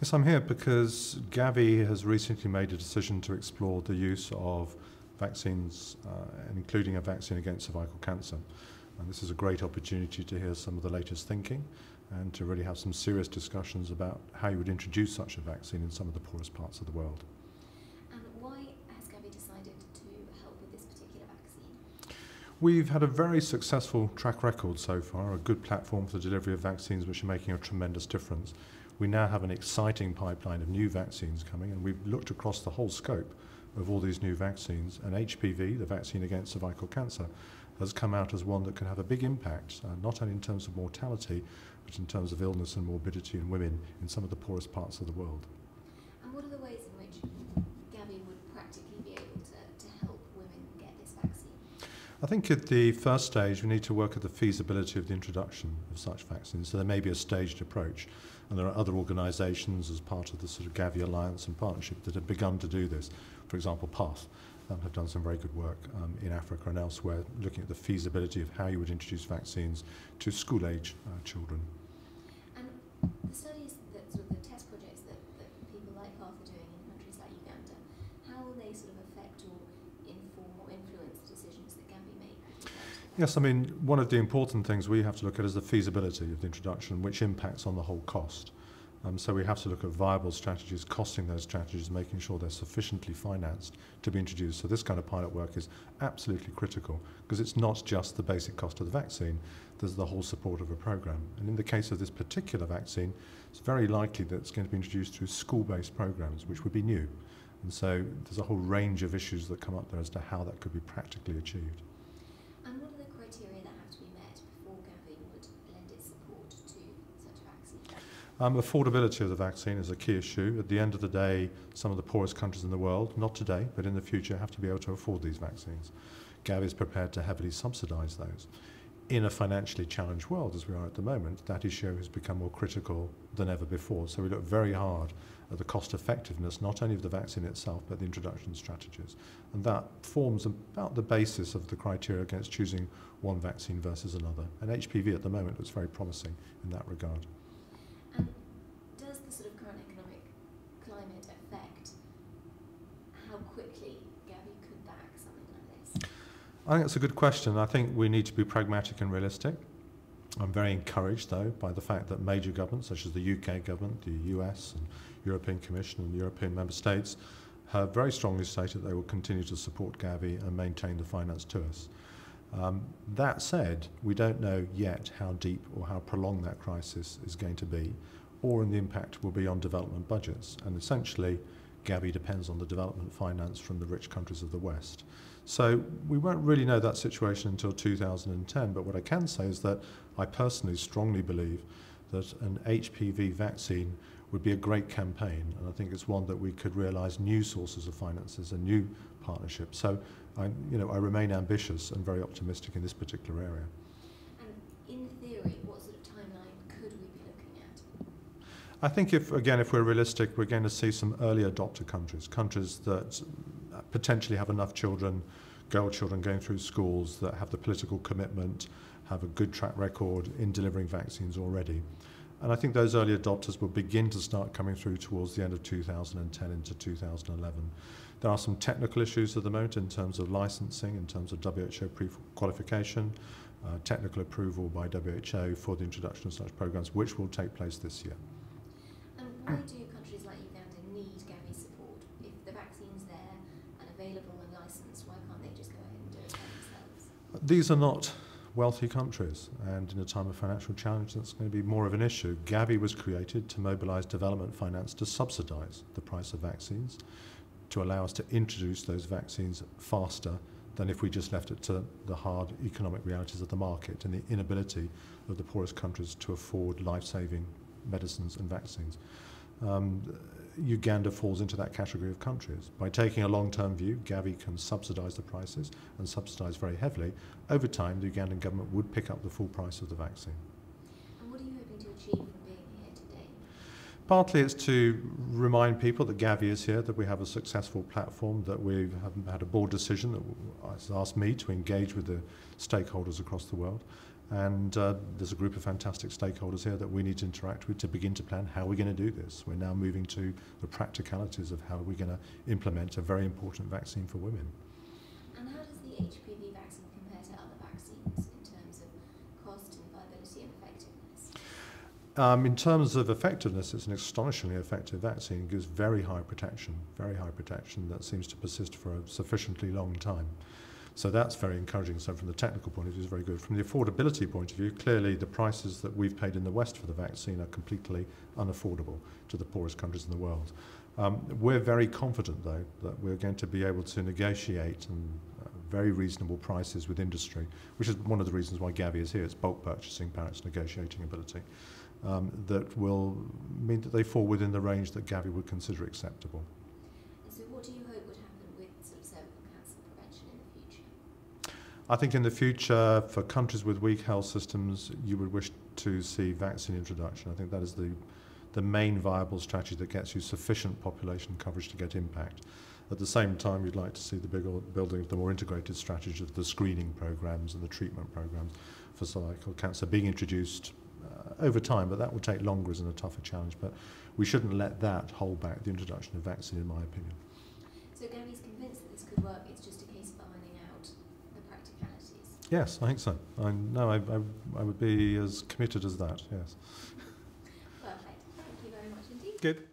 Yes, I'm here because GAVI has recently made a decision to explore the use of vaccines, including a vaccine against cervical cancer. And this is a great opportunity to hear some of the latest thinking and to really have some serious discussions about how you would introduce such a vaccine in some of the poorest parts of the world. And why has GAVI decided to help with this particular vaccine? We've had a very successful track record so far, a good platform for the delivery of vaccines which are making a tremendous difference. We now have an exciting pipeline of new vaccines coming, and we've looked across the whole scope of all these new vaccines, and HPV, the vaccine against cervical cancer, has come out as one that can have a big impact, not only in terms of mortality, but in terms of illness and morbidity in women in some of the poorest parts of the world. And what are the ways in which GAVI would practically be able to help women get this vaccine? I think at the first stage we need to work at the feasibility of the introduction of such vaccines, so there may be a staged approach. And there are other organisations as part of the sort of GAVI Alliance and partnership that have begun to do this. For example, PATH have done some very good work in Africa and elsewhere, looking at the feasibility of how you would introduce vaccines to school-age children. And the studies, sort of the test projects that people like PATH are doing in countries like Uganda, how will they sort of affect or inform or influence the decisions that GAVI make? Yes, I mean, one of the important things we have to look at is the feasibility of the introduction, which impacts on the whole cost. So we have to look at viable strategies, costing those strategies, making sure they're sufficiently financed to be introduced. So this kind of pilot work is absolutely critical, because it's not just the basic cost of the vaccine, there's the whole support of a program. And in the case of this particular vaccine, it's very likely that it's going to be introduced through school-based programs, which would be new. And so there's a whole range of issues that come up there as to how that could be practically achieved. And what are the criteria that have to be met before GAVI would lend its support to such a vaccine? Affordability of the vaccine is a key issue. At the end of the day, some of the poorest countries in the world, not today, but in the future, have to be able to afford these vaccines. GAVI is prepared to heavily subsidise those. In a financially challenged world, as we are at the moment, that issue has become more critical than ever before. So we look very hard at the cost effectiveness, not only of the vaccine itself, but the introduction strategies. And that forms about the basis of the criteria against choosing one vaccine versus another. And HPV at the moment looks very promising in that regard. And does the sort of current economic climate affect how quickly GAVI could back something like this? I think that's a good question. I think we need to be pragmatic and realistic. I'm very encouraged, though, by the fact that major governments, such as the UK government, the US and European Commission and European member states, have very strongly stated they will continue to support GAVI and maintain the finance to us. That said, we don't know yet how deep or how prolonged that crisis is going to be, or in the impact will be on development budgets. And essentially, GAVI depends on the development finance from the rich countries of the West. So we won't really know that situation until 2010, but what I can say is that I personally strongly believe that an HPV vaccine would be a great campaign, and I think it's one that we could realise new sources of finances and new partnerships. So I remain ambitious and very optimistic in this particular area. And in theory, what sort of timeline could we be looking at? I think if we're realistic, we're going to see some early adopter countries that potentially have enough children, girl children going through schools, that have the political commitment, have a good track record in delivering vaccines already. And I think those early adopters will begin to start coming through towards the end of 2010 into 2011. There are some technical issues at the moment in terms of licensing, in terms of WHO pre-qualification, technical approval by WHO for the introduction of such programs, which will take place this year. And why do countries like Uganda need GAVI support? If the vaccine's there and available and licensed, why can't they just go ahead and do it by themselves? These are not wealthy countries, and in a time of financial challenge that's going to be more of an issue. GAVI was created to mobilise development finance to subsidise the price of vaccines, to allow us to introduce those vaccines faster than if we just left it to the hard economic realities of the market and the inability of the poorest countries to afford life-saving medicines and vaccines. Uganda falls into that category of countries. By taking a long-term view, GAVI can subsidise the prices and subsidise very heavily. Over time, the Ugandan government would pick up the full price of the vaccine. And what are you hoping to achieve from being here today? Partly it's to remind people that GAVI is here, that we have a successful platform, that we have had a board decision that has asked me to engage with the stakeholders across the world, And there's a group of fantastic stakeholders here that we need to interact with to begin to plan how we're going to do this. We're now moving to the practicalities of how we're going to implement a very important vaccine for women. And how does the HPV vaccine compare to other vaccines in terms of cost and viability and effectiveness? In terms of effectiveness, it's an astonishingly effective vaccine. It gives very high protection that seems to persist for a sufficiently long time. So that's very encouraging. So from the technical point of view, it's very good. From the affordability point of view, clearly the prices that we've paid in the West for the vaccine are completely unaffordable to the poorest countries in the world. We're very confident, though, that we're going to be able to negotiate very reasonable prices with industry, which is one of the reasons why GAVI is here. It's bulk purchasing power, it's negotiating ability, that will mean that they fall within the range that GAVI would consider acceptable. And so what do you hope would happen with sort of cervical cancer prevention in the future? I think in the future, for countries with weak health systems, you would wish to see vaccine introduction. I think that is the main viable strategy that gets you sufficient population coverage to get impact. At the same time, you'd like to see the building of the more integrated strategy of the screening programs and the treatment programs for cervical cancer being introduced over time, but that will take longer as a tougher challenge. But we shouldn't let that hold back the introduction of vaccine, in my opinion. So GAVI's convinced that this could work, it's just a case of ironing out the practicalities? Yes, I think so. I would be as committed as that, yes. Perfect. Thank you very much indeed. Good.